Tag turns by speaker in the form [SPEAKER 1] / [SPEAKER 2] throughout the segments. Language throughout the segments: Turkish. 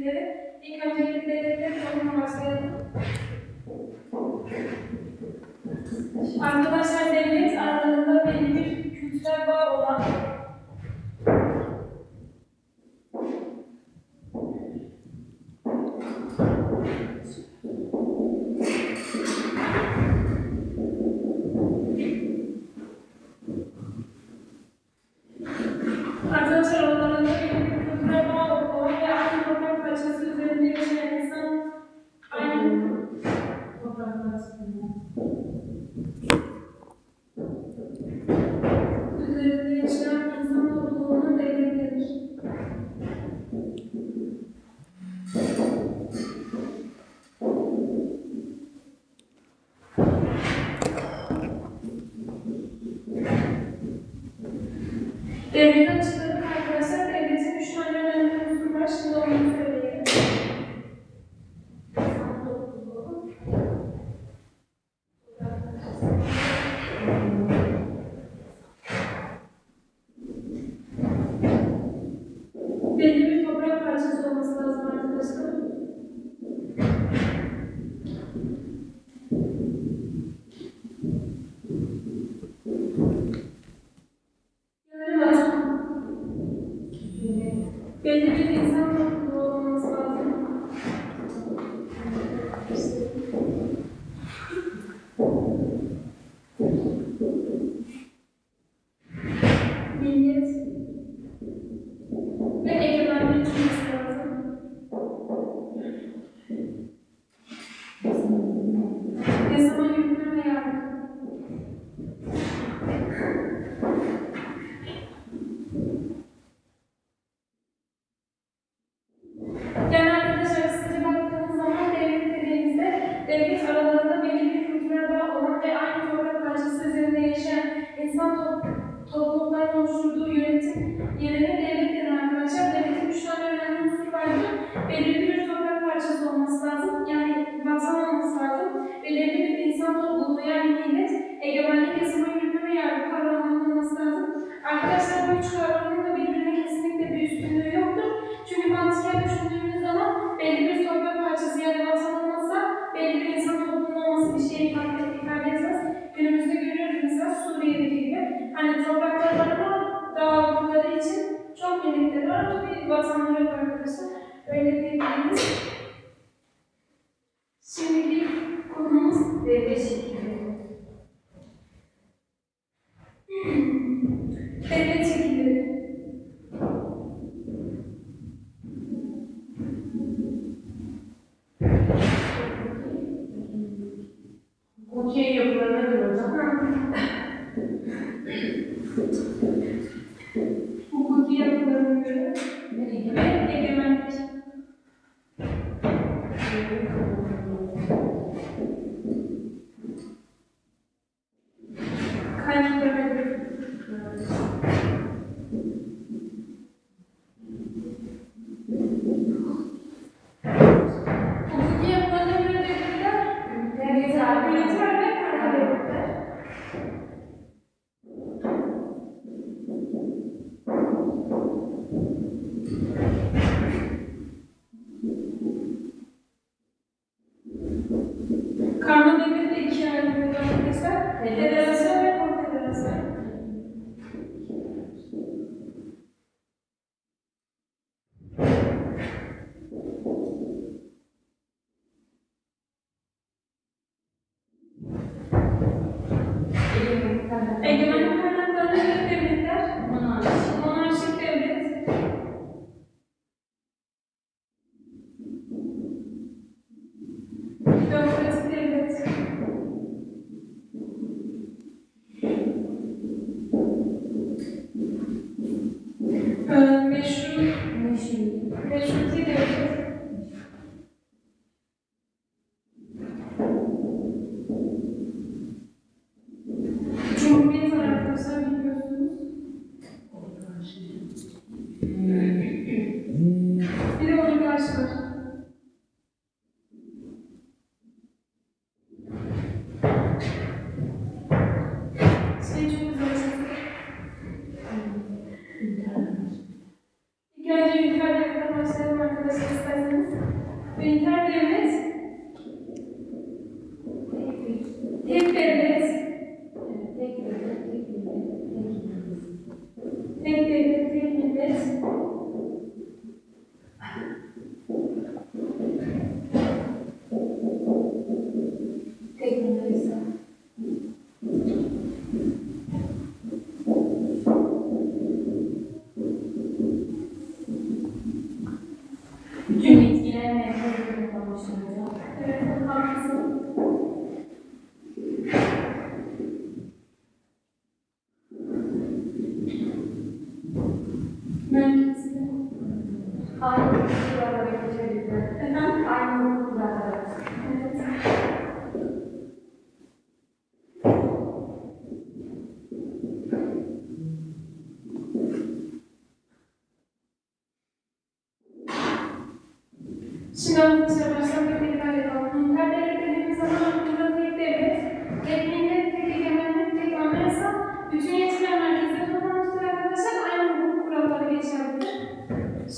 [SPEAKER 1] çekilleri. İlk öncelikle devletlerin sorununa başlayalım. Arkadaşlar, devlet aralarında belli bir kültürel bağ olan ve aynı toprak parçası üzerinde yaşayan insan aynı toprak parçasında üzerinde yaşayan insan topluluğuna devlet denir. Devlet açıkladık arkadaşlar. Devletin 3 tane önemli unsur var. Şimdi onu söyleyelim. Belli bir toprak parçası olması lazım arkadaşlar. Belli bir insan topluluğu olması lazım. Milliyet ve egemenlik olması lazım. Yasama, yürütme ve yargı. Yani arkadaşlar, kısaca baktığımız zaman devlet dediğimizde devlet aralarında belli bir kültürel bağ olan ve aynı toprak parçası üzerinde yaşayan insan toplulukların oluşturduğu yönetim yerine devlet denir arkadaşlar. Devletin 3 tane önemli unsur vardır. Belirli bir toprak parçası olması lazım. Yani vatan olması lazım. Belirli bir insan topluluğu yani millet, egemenlik, yasama, yürütme ve yargı kavramlarının olması lazım. Arkadaşlar, bu üç kavramın da birbirine kesinlikle bir üstünlüğü yoktur. Çünkü mantıken düşündüğümüz zaman belli bir toprak parçası yani vatan olmazsa belli bir insan topluluğu olması bir şey ifade etmez. Günümüzde görüyoruz mesela Suriye'deki gibi. Hani toprakları var ama dağıldıkları için çok birlikleri var ama bir vatanları yok arkadaşlar. Öyle diyebiliriz. Şimdiki konumuz devlet şekilleri. Devlet şekilleri. Okey yapılarına göre o zaman. Hukuki yapılarına göre ve egemenlik. üniter devletten başlayalım arkadaşlar isterseniz. Üniter devlet, tek devlet, tek devlet, tek millet,
[SPEAKER 2] bütün bitkiler merkezinde konuşulacak.
[SPEAKER 1] evet, haklısın. Merkezde.
[SPEAKER 2] Aynı okullarda geçebilirler.
[SPEAKER 1] Efendim?
[SPEAKER 2] Aynı okullarda.
[SPEAKER 1] Evet. Şimdi arkadaşlar baştan bir tekrar yapalım. Üniter devlet dediğimiz zaman aklımıza tek devlet, tek millet, tek egemenlik, tek anayasa, bütün yetkiler merkezde toplanmıştır arkadaşlar. Aynı hukuk kuralları geçerlidir.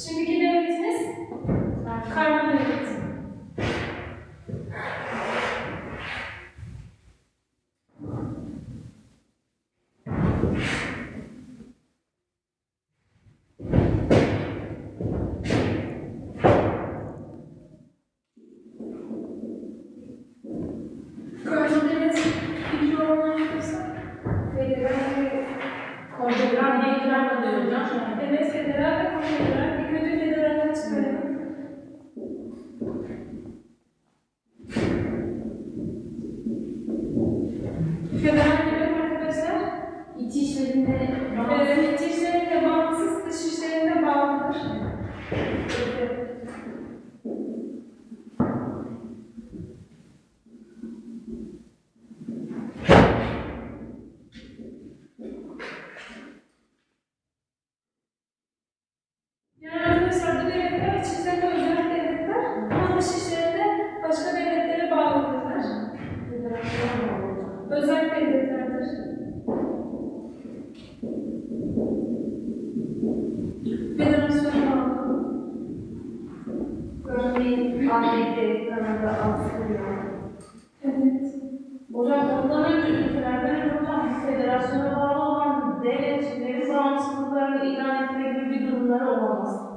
[SPEAKER 1] Şimdiki devletimiz karma devlet. Karma devlet fikri olan yoksa
[SPEAKER 2] Konfederal diye idrar oluyor hocam.
[SPEAKER 1] evet, federal ve konfederal. İlk önce federalden çıkaralım. Federal demek arkadaşlar,
[SPEAKER 2] İç işlerinde
[SPEAKER 1] iç işlerinde bağımsız, dış işlerinde bağlıdır. Yani arkadaşlar bu devletler iç işlerinde özel devletler ama dış işlerinde başka devletlere bağlıdırlar. Özel devletlerdir. Federasyona bağlı.
[SPEAKER 2] örneğin ABD, Kanada, Avusturya.
[SPEAKER 1] Evet.
[SPEAKER 2] Hocam ondan önce ülkelerden hocam federasyona bağlı olan devletleri bağımsızlıklarını ilan etme gibi bir durumları olamaz.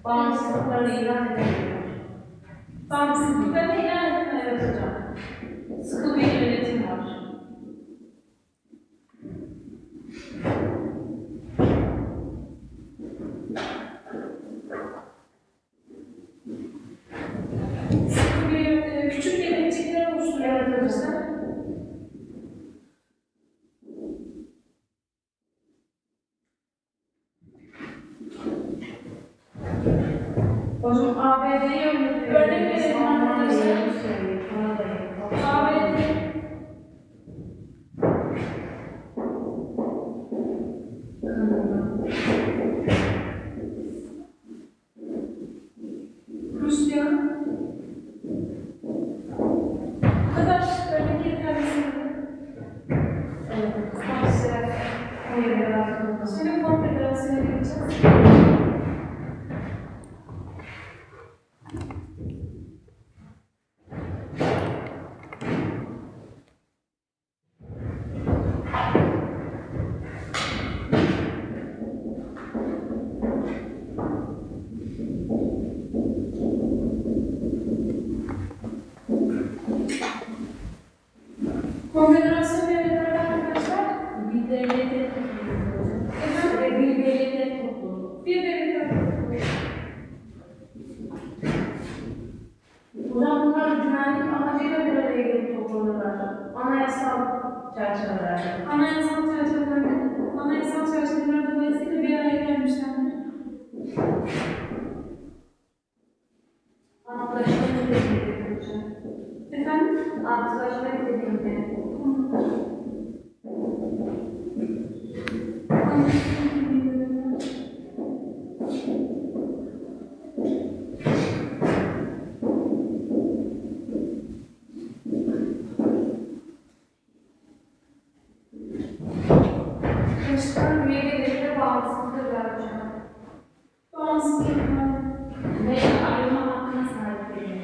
[SPEAKER 2] Bağımsızlıklarını ilan edemiyorlar.
[SPEAKER 1] Bağımsızlıklarını ilan etmeye
[SPEAKER 2] Evet hocam. Sıkı bir yönetim var.
[SPEAKER 1] sıkı bir küçük devletçikler oluşturuyor arkadaşlar.
[SPEAKER 2] Hocam ABD'yi örnek veriyoruz.
[SPEAKER 1] Örnek verelim arkadaşlar.
[SPEAKER 2] Kanada'yı.
[SPEAKER 1] ABD, Rusya. Bu kadar örnek yeterli.
[SPEAKER 2] Evet. Konser. Konfederasyonu.
[SPEAKER 1] Şimdi konfederasyona geçeceğiz. Konfederasyon devletleri arkadaşlar,
[SPEAKER 2] Bir devlete topluluğu.
[SPEAKER 1] efendim,
[SPEAKER 2] Bir devlete topluluğu.
[SPEAKER 1] bir devlet
[SPEAKER 2] Hocam bunlar güvenlik amacıyla bir araya gelip toplanırlar. Anayasal çerçevelerde.
[SPEAKER 1] anayasal çerçeveler dolayısıyla bir araya gelmişlerdir.
[SPEAKER 2] Antlaşma nedeniyle hocam.
[SPEAKER 1] Efendim?
[SPEAKER 2] Antlaşma nedeniyle.
[SPEAKER 1] Başkan
[SPEAKER 2] Üye devletlere bağımsızlıktır hocam.
[SPEAKER 1] bağımsız bağımsız yani.
[SPEAKER 2] Ve ayrılma hakkına sahip değil.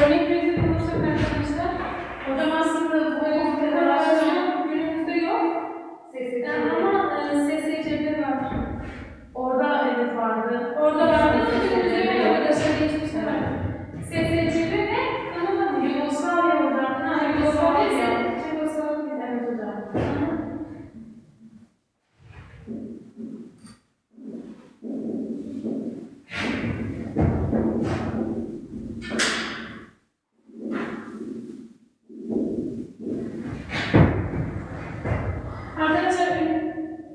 [SPEAKER 1] Örnek verecek olursak arkadaşlar,
[SPEAKER 2] Hocam aslında bu federasyon
[SPEAKER 1] federasyon günümüzde yok. Yani ama SSCB var.
[SPEAKER 2] orada evet vardı.
[SPEAKER 1] Orada vardı ama günümüzde yok arkadaşlar, geçmişte var. SSCB ve Kanada
[SPEAKER 2] Yugoslavya hocam.
[SPEAKER 1] Ha, Yugoslavya. Çekoslovakya.
[SPEAKER 2] Evet hocam.
[SPEAKER 1] Arkadaşlar,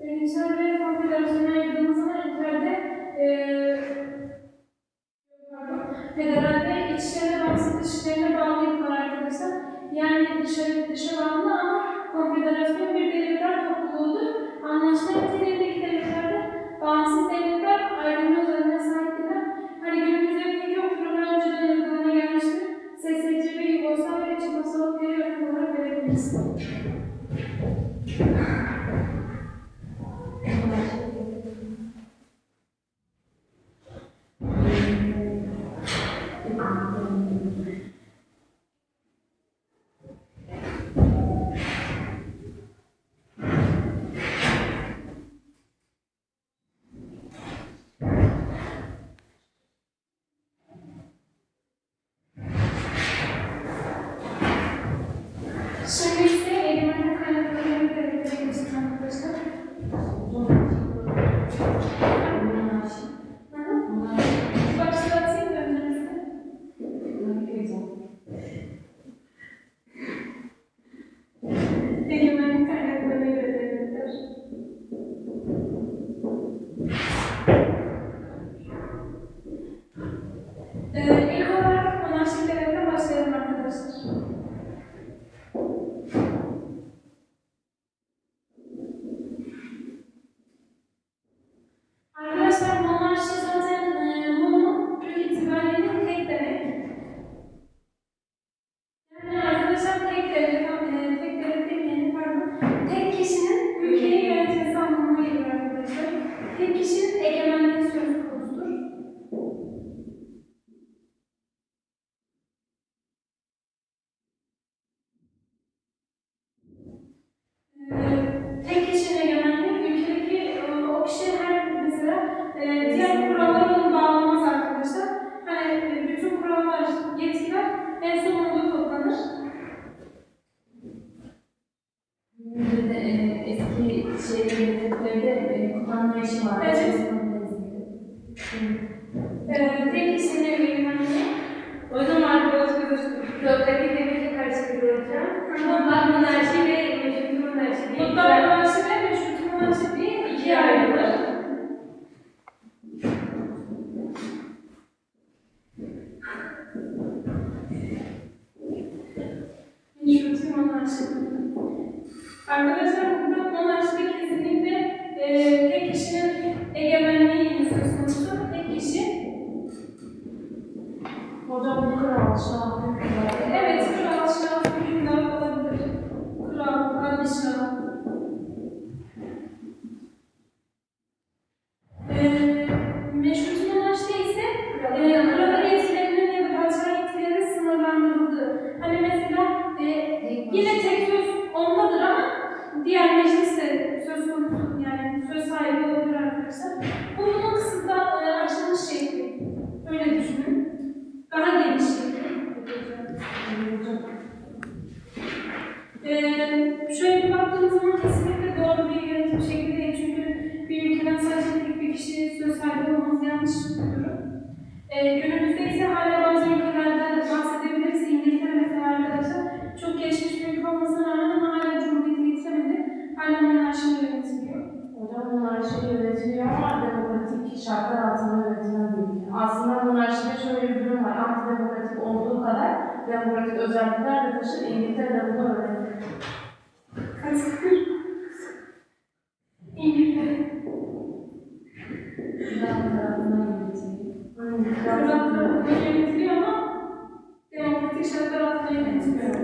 [SPEAKER 1] üniter ve konfederasyona ayırdığımız zaman federalde içlerine bağımsız dışlarına bağlı yapılar arkadaşlar. Yani dışa bağlı ama konfederasyon bir devletler topluluğudur. Anlaşma niteliğindeki devletlerde bağımsız devletler ayrılma özelliğine sahiptirler. Hani günümüzde pek yoktur ama önceden uygulamaya gelmiştir. SSCB, Yugoslavya ve Çekoslovakya'ya örnek olarak verebiliriz. Şimdi ise egemenlik kaynaklarını devletlere geçtik arkadaşlar. Başlatayım öncelikle. Egemenlik kaynaklarına göre devletler. İlk olarak monarşik devletten başlayalım arkadaşlar. Arkadaşlar monarşi zaten mono Türk itibariyle tek demek. Yani arkadaşlar tek devlet demeyelim pardon. Tek kişinin ülkeyi yönetmesi anlamına geliyor arkadaşlar. Tek kişinin egemenliği söz konusudur. Tek kişinin egemenliği ülkedeki o kişi her mesela diğer kurallara onu bağlamaz arkadaşlar. Hani bütün kurallar, yetkiler en sonunda toplanır.
[SPEAKER 2] Eski devletlerde kutanma işi var.
[SPEAKER 1] Evet. Tek kişinin egemenliği.
[SPEAKER 2] O zaman arkadaşlar kökteki devleti karıştırılacağım. Mutlak monarşi ve meşrut monarşi diye
[SPEAKER 1] Mutlak monarşi ve meşrut monarşi diye ikiye ayrılır. Meşrut monarşi. Arkadaşlar burada monarşide kesinlikle tek kişinin egemenliği söz konusu. Tek kişi.
[SPEAKER 2] hocam bu kral, şah, hükümdar.
[SPEAKER 1] Evet, kral, şah, hükümdar olabilir. Kral, padişah. Meşrut monarşide ise kralın yetkilerinin ya da padişah yetkilerinin sınırlandırıldığı. Hani mesela yine tek söz ondadır ama diğer meclis de söz konusu, yani söz sahibi olabilir arkadaşlar. Bu bunun kısıtlı açılmış şekli. Öyle düşünün. Daha geniş şekli. Şöyle bir baktığımız zaman kesinlikle doğru bir yönetim şekli değil. Çünkü bir ülkeden sadece tek bir kişi söz sahibi olması yanlış bir durum. Günümüzde ise hala bazı ülkelerden bahsedebiliriz. İngiltere mesela arkadaşlar çok gelişmiş bir ülke olmasına rağmen ama hala cumhuriyeti getiremedi. Hala monarşiyle yönetiliyor.
[SPEAKER 2] Hocam monarşi yönetiliyor ama demokratik şartlar altında yönetilen bir ülke. Aslında monarşide şöyle bir durum var. Antidemokratik olduğu kadar demokratik özellikler de taşır. İngiltere bunu öğrendi.
[SPEAKER 1] Katılır. İngiltere.
[SPEAKER 2] Kral tarafından yönetiliyor.
[SPEAKER 1] Kral tarafından yönetiliyor ama demokratik şartlar altında yönetilmiyor.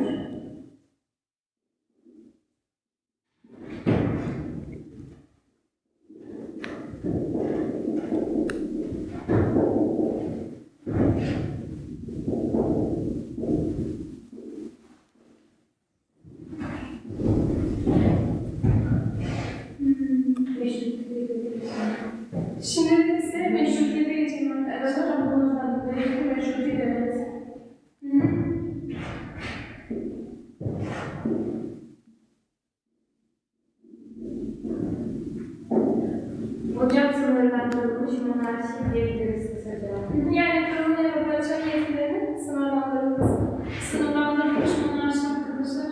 [SPEAKER 1] Şimdi ise meşrutiyete geçelim.
[SPEAKER 2] Evet hocam bunun özellikleri meşruti devlet.
[SPEAKER 3] Hocam sınırlandırılmış monarşi diyebiliriz kısaca.
[SPEAKER 1] Yani kralın ve padişah yetkilerinin sınırlandırılmış monarşi arkadaşlar.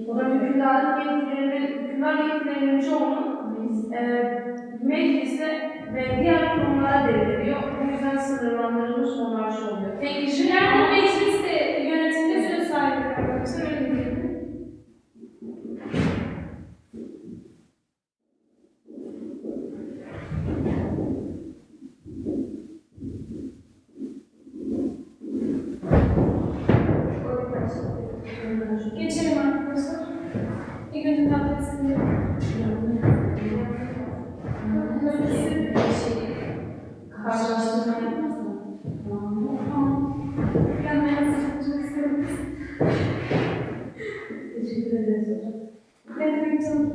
[SPEAKER 2] Hocam hükümdar yetkilerinin çoğunu meclise ve diğer kurumlara devrediyor. Bu yüzden sınırlandırılmış monarşi oluyor. Tek kişi
[SPEAKER 1] Yani mecliste yönetimde söz sahibi arkadaşlar öyle diyelim. Geçelim arkadaşlar. İlk önce tabletini
[SPEAKER 2] karşılaştırma yapmasın.
[SPEAKER 1] ben yansıtmak istedim.
[SPEAKER 2] Teşekkür ederiz hocam.
[SPEAKER 1] Ne demek canım?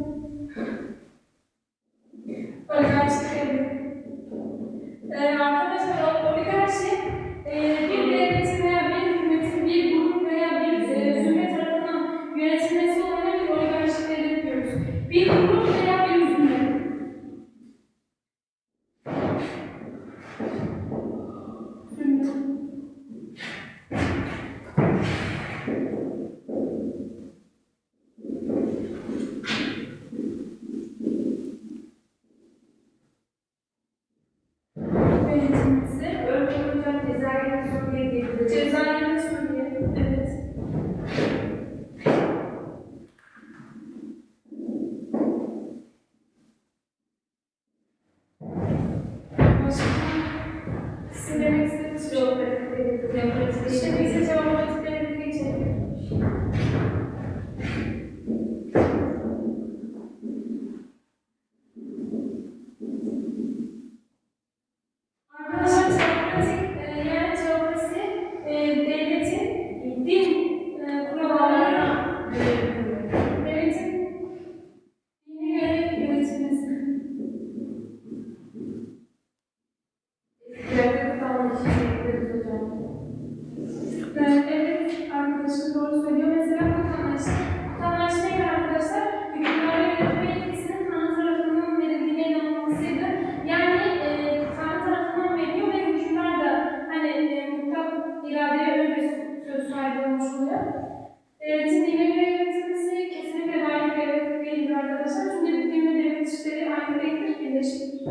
[SPEAKER 1] Oligarşi devlet. Arkadaşlar oligarşi bir devletin veya bir hükümetin bir grup veya bir zümre tarafından yönetilmesi olanına bir oligarşi devlet diyoruz. Bir grup veya bir zümre. Zümre. Yönetilmesi.
[SPEAKER 3] Örneğin hocam Cezayir'in Suriye diyebiliriz.
[SPEAKER 1] Cezayir'in Suriye. Evet. Başka sizin demek istediğiniz bir şey yok. Şimdi ise cevapları geçelim. Arkadaşlar teokrasi devletin din kurallarına devletin dine göre yönetilmesi.
[SPEAKER 3] Devlet kalmışı diyebiliriz hocam.
[SPEAKER 1] Evet, arkadaşım doğru söylüyor. Mesela vatandaşlık. Vatandaşlık neydi arkadaşlar? Hükümdarı yönetme yetkisinin Tanrı tarafından verildiğine inanılmasıydı. Yani Tanrı tarafından veriliyor ve hükümdar da hani mutlak iradeye öyle bir söz sahibi olmuş oluyor. Devletin dine göre yönetilmesi kesinlikle layık devlet değildir arkadaşlar. Çünkü din ve devlet işleri aynı değildir, birleşiktir.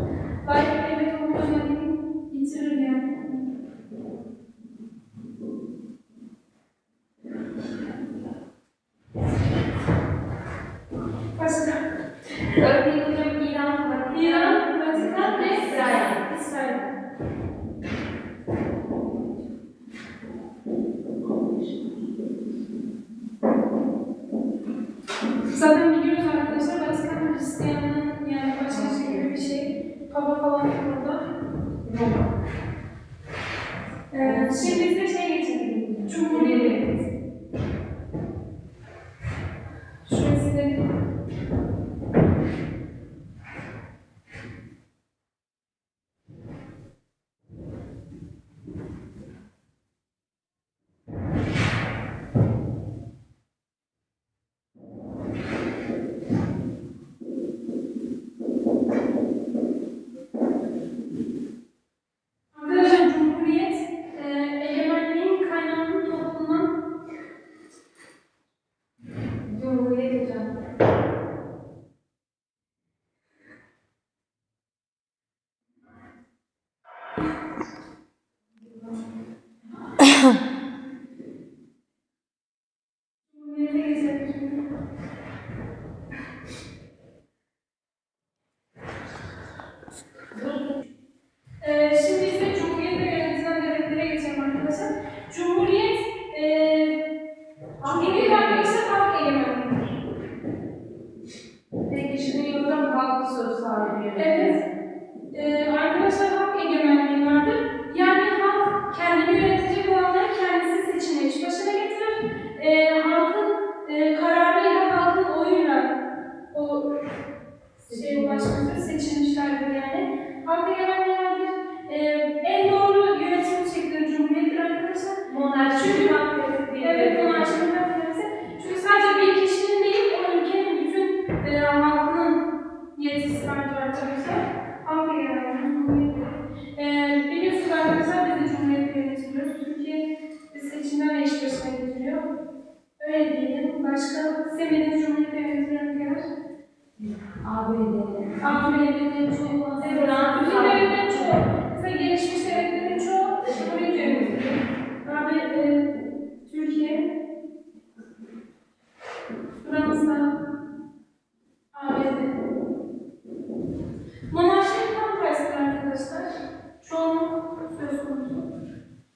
[SPEAKER 1] Layık devlet olma özelliğini yitirir yani. Başka?
[SPEAKER 3] Örneğin hocam İran,
[SPEAKER 1] Vatikan ve İsrail. Zaten biliyoruz arkadaşlar Vatikan Hristiyanlığın yani başka gibi bir şey. Papa falan yok orada. Şimdi biz de geçelim. Cumhuriyet. Şurayı silelim. Arkadaşlar Cumhuriyet egemenliğin kaynağının toplumundan
[SPEAKER 3] Cumhuriyet hocam.
[SPEAKER 1] geçelim. Şimdi ise Cumhuriyet ve yönetilen devletlere geçelim arkadaşlar. Cumhuriyet arkadaşlar halk egemenliğidir.
[SPEAKER 2] Peki şimdi yıldan halk söz sahibi.
[SPEAKER 1] Evet. Arkadaşlar halk egemenliği vardır. Yani halk kendini yönetecek olanları kendisi seçimle iş başına getirir. Halkın kararıyla, halkın oyuyla o ulaşmıştır, seçilmişlerdir yani. Halk egemenliği vardır. En doğru yönetim şekli Cumhuriyettir arkadaşlar.
[SPEAKER 2] Monarşi
[SPEAKER 1] Çünkü
[SPEAKER 2] halk devleti.
[SPEAKER 1] evet, monarşi demokrasi. Çünkü sadece bir kişinin değil, o ülkenin bütün halkının yetkisi vardır arkadaşlar. Halk egemenliği. Biliyorsunuz arkadaşlar, biz de Cumhuriyet'le yönetiliyoruz. Türkiye seçimlerle iş başına getiriyor. Öyle diyelim. Başka sevmediğiniz Cumhuriyet'le yönetilen ülkeler?
[SPEAKER 3] ABD.
[SPEAKER 1] ABD'nin çoğu, evet, bütün devletlerin çoğu. Mesela gelişmiş devletlerin çoğu Cumhuriyet'le yönetiliyor. Türkiye, Fransa, ABD. Monarşinin tam tersi arkadaşlar. Çoğunluk söz konusu.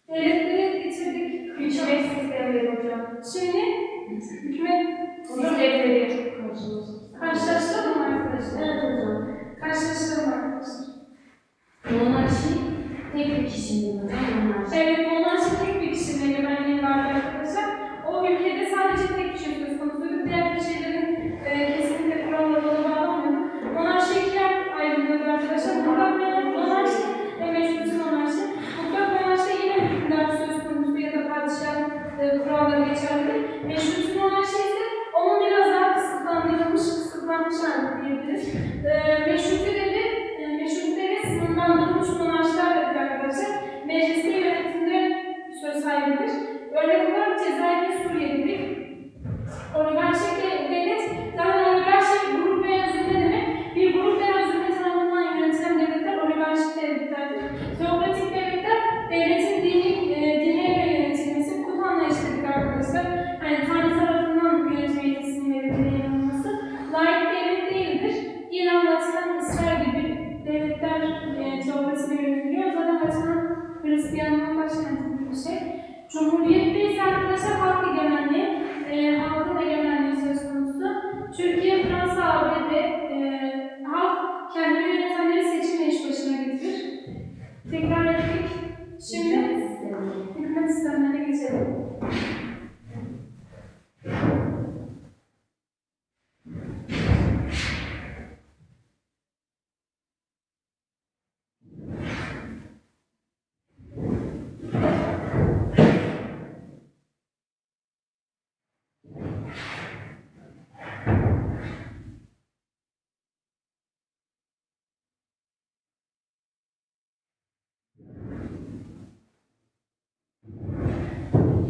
[SPEAKER 1] Devletleri getirdik.
[SPEAKER 3] Hükümet sistemleri hocam.
[SPEAKER 1] Şimdi hükümet
[SPEAKER 3] Sistemleri
[SPEAKER 1] karşılaştıralım mı arkadaşlar?
[SPEAKER 3] Evet hocam.
[SPEAKER 1] Karşılaştıralım arkadaşlar.
[SPEAKER 3] Monarşi tek bir kişinin hocam. Monarşi.
[SPEAKER 1] Evet, monarşi tek bir kişinin egemenliği vardı arkadaşlar. O ülkede sadece tek kişi söz konusuydu. Diğer şeylerin kesinlikle kurallara bağlanmıyordu. Monarşi ikiye ayrılıyordu arkadaşlar. Mutlak monarşi ve meşruti monarşi. Mutlak monarşi yine hükümdar söz konusu ya da padişah kuralları geçerlidir. Meşruti monarşi ise onun biraz daha kısıtlanmış hali diyebiliriz. Meşruti devlet sınırlandırılmış monarşilerdir arkadaşlar. Meclisi yönetimde söz sahibidir. Örnek olarak Cezayir ve Suriye'dir. Oligarşik devlet, zaten oligarşik grup veya zümre demek. Bir grup veya zümre tarafından yönetilen devletler oligarşik devletlerdir. Teokratik devletler, devletin dine göre yönetilmesi, kut anlayışıdır arkadaşlar. Yani Tanrı tarafından yönetme yetisinin verildiğine inanılması. Laik devlet değildir. İran, Vatikan, İsrail gibi devletler teokrasiyle yönetiliyor. Zaten Vatikan Hristiyanlığın başkenti gibi bir şey. Cumhuriyette ise arkadaşlar halk egemenliği, halkın egemenliği söz konusu. Türkiye, Fransa, ABD, halk kendini yönetenleri seçimle iş başına getirir. Tekrar ettik. Şimdi hükümet sistemlerine geçelim.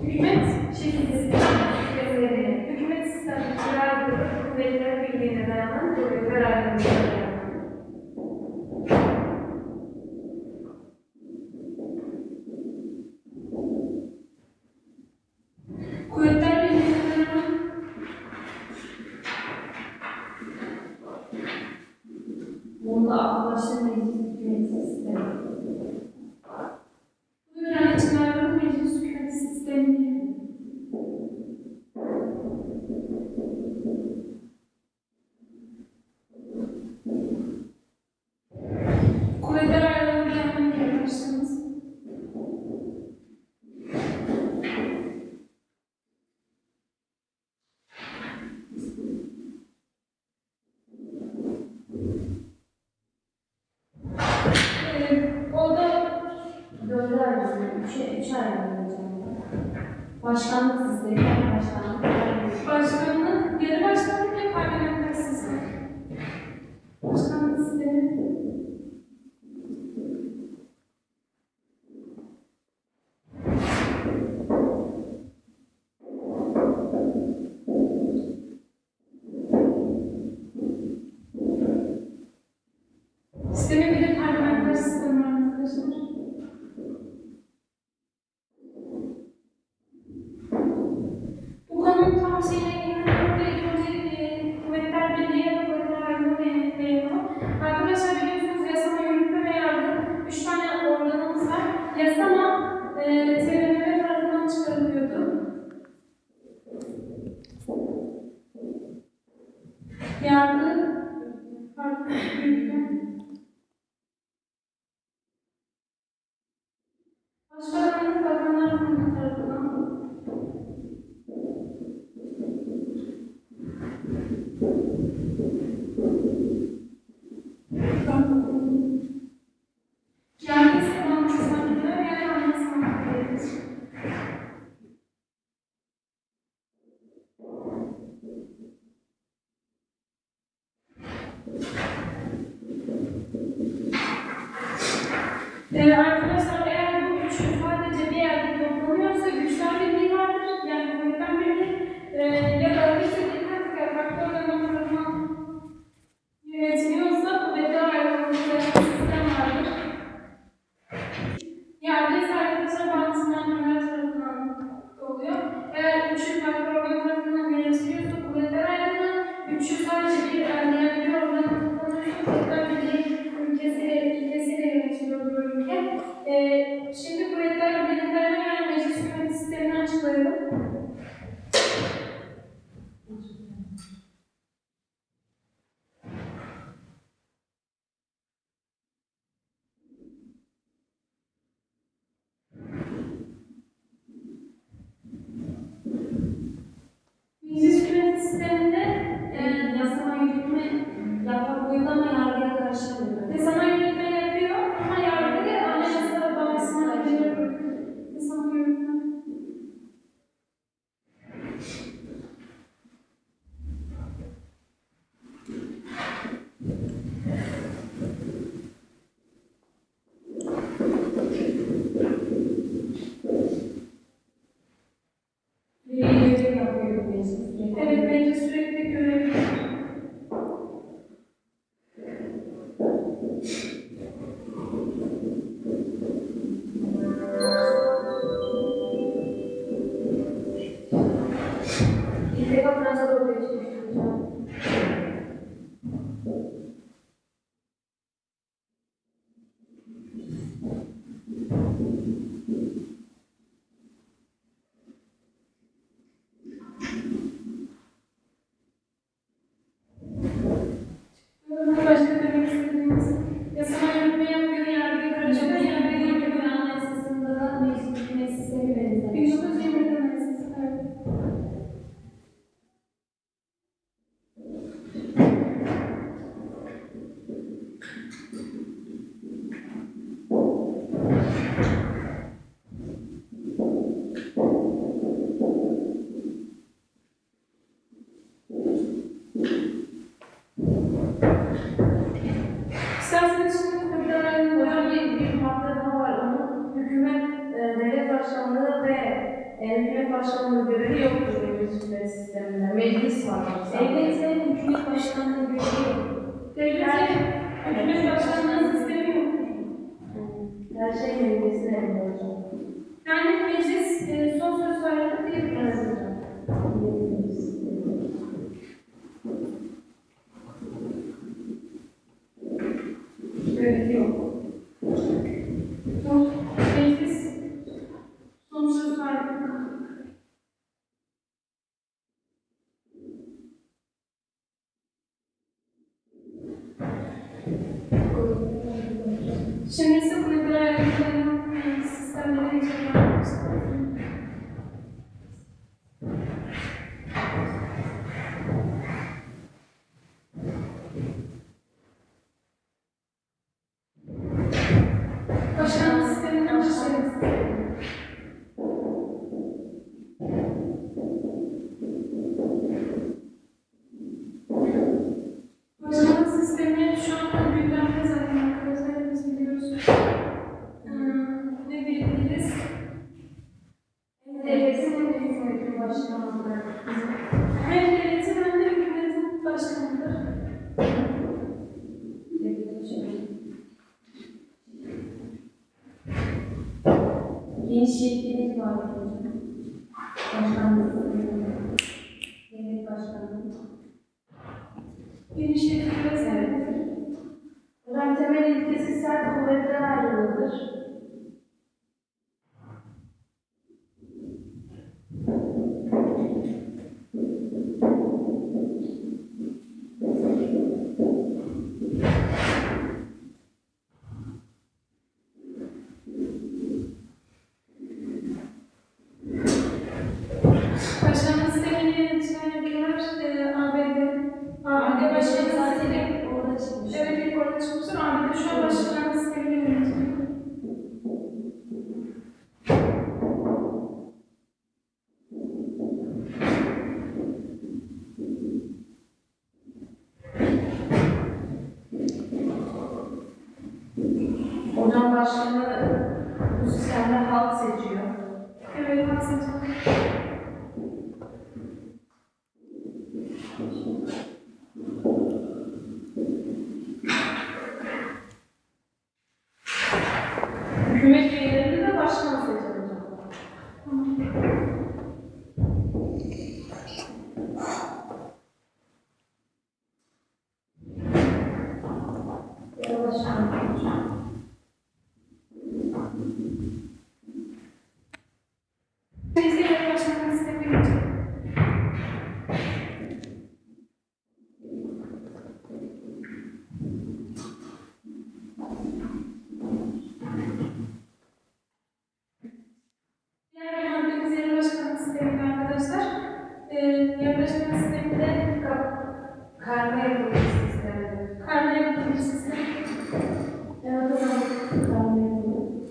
[SPEAKER 1] Hükümet sistemleri, hükümet sistemleri,
[SPEAKER 3] Kuvvetler birliğine dayanan kuvvetler ayrımına dayanan.
[SPEAKER 1] kuvvetler birliği'nin
[SPEAKER 3] Bunda aklı başına meclis hükümet sistemi.
[SPEAKER 1] bu yöneticilerden meclis hükümet sistemi diye. Kuvvetler ayrılığına dayanan bir arkadaşlarımız. O da
[SPEAKER 3] Dörde ayrılıyor. Üçe ayrılıyor hocam. Başkanlık sistemi, başkanlık.
[SPEAKER 1] başkanlık, yarı başkanlık ve parlamenter sistem. Başkanlık sistemi. Sistemin bir de parlamenter sistemi var arkadaşlar. Yargı, farklı yürütme. Başbakanlık Bakanlar Kurulu tarafından. Yargı ise bağımsız mahkemeler veya anayasa mahkemeleridir. Arkadaşlar eğer bu üçü sadece bir yerde toplanıyorsa güçten birliği vardır. Yani kuvvetten birliği ya da istediğinden faktörler tarafından yönetiliyorsa kuvvetler ayrılığında bir sistem vardır. Yani ise arkadaşlar bağımsız mahkemeler tarafından oluyor. Eğer üçü farklı organ tarafından yönetiliyorsa kuvvetler ayrılığı, üçü sadece bir yani bir organ toplanıyorsa kuvvetler birliği ilkesiyle yönetiliyor bu ülke. Şimdi kuvvetler birliklerine yani meclis yönetim sistemini açıklayalım. Meclis yönetim sisteminde
[SPEAKER 3] Yasama yürütme uygulama yargıya karışamıyor.
[SPEAKER 1] yasama yürütme yapıyor ama yargı anayasa bağımsızlığına geliyor. Yasama yürütme.
[SPEAKER 3] Bir görev yapıyor meclis.
[SPEAKER 1] Evet, meclis sürekli görev.
[SPEAKER 3] İlk defa Fransa'da ortaya çıkmıştı hocam.
[SPEAKER 1] Başka demek istediğiniz yasama yürütme yapıyor, yargıya karışıyor, yargıya yapıyor.
[SPEAKER 3] Anayasasında da meclis hükümet sistemi benzer.
[SPEAKER 1] 1920'de Anayasası, evet. İsterseniz şimdi kuvvetler ayrılığında
[SPEAKER 2] Hocam bir madde daha var. Onun hükümet, devlet başkanlığı ve hükümet başkanlığı görevi yoktur meclis hükümet sisteminde. Meclis var.
[SPEAKER 3] Devletin hükümet başkanlığı görevi yok.
[SPEAKER 1] devletin hükümet başkanlığı sistemi yok.
[SPEAKER 2] Her şey meclisin elinde hocam.
[SPEAKER 1] Yani meclis son söz sahibi diyebiliriz.
[SPEAKER 2] Evet hocam.
[SPEAKER 3] Görevi yok.
[SPEAKER 1] Meclis son söz sahibi. Şimdi ise kuvvetler ayrılığının sistemleri içeriyor. Başkanlık sisteminden başlayalım. Başkanlık sistemi şu an gündemde zaten arkadaşlar hepimiz biliyoruz. Ne diyebiliriz?
[SPEAKER 3] Devletin hükümet başkanlığı.
[SPEAKER 1] Hem devletin hem de hükümetin başkanıdır.
[SPEAKER 3] Geniş yetkiniz var hocam. Başkanlık. Devlet başkanlığı.
[SPEAKER 1] Geniş yetkilere sahiptir.
[SPEAKER 2] Hocam temel ilkesi sert kuvvetler ayrılığıdır. Hocam başkanı bu sistemde halk seçiyor.
[SPEAKER 1] Evet, haksızlık.
[SPEAKER 2] Hükümet üyelerini de başkan seçer hocam.
[SPEAKER 1] Neyse, genel başkanlık sistemine geçelim. Diğer bir maddemiz yarı başkanlık sisteminde arkadaşlar. Yarı başkanlık sisteminde
[SPEAKER 2] Karma yapılmış sistemde.
[SPEAKER 1] karma yapılmış sistem.
[SPEAKER 3] Evet hocam. Tahmin ediyorum.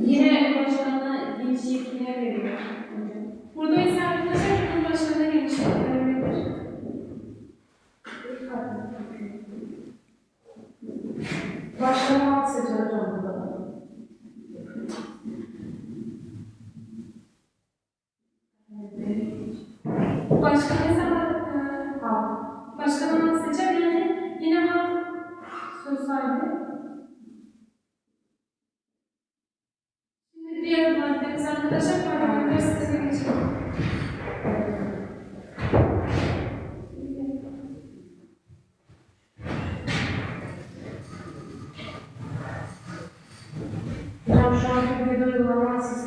[SPEAKER 2] Yine başkanı genişliğine veriyor.
[SPEAKER 1] Burada ise arkadaşlar Cumhurbaşkanı'na genişlik vermelidir.
[SPEAKER 2] Başkanı halk seçer hocam burada da.
[SPEAKER 1] Başkan ise
[SPEAKER 2] Halk.
[SPEAKER 1] başkanı seçer, yani yine halk söz sahibi. Şimdi diğer maddemiz arkadaşlar parlamenter sisteme geçelim.
[SPEAKER 2] Hocam şu an Türkiye'de uygulanan sistem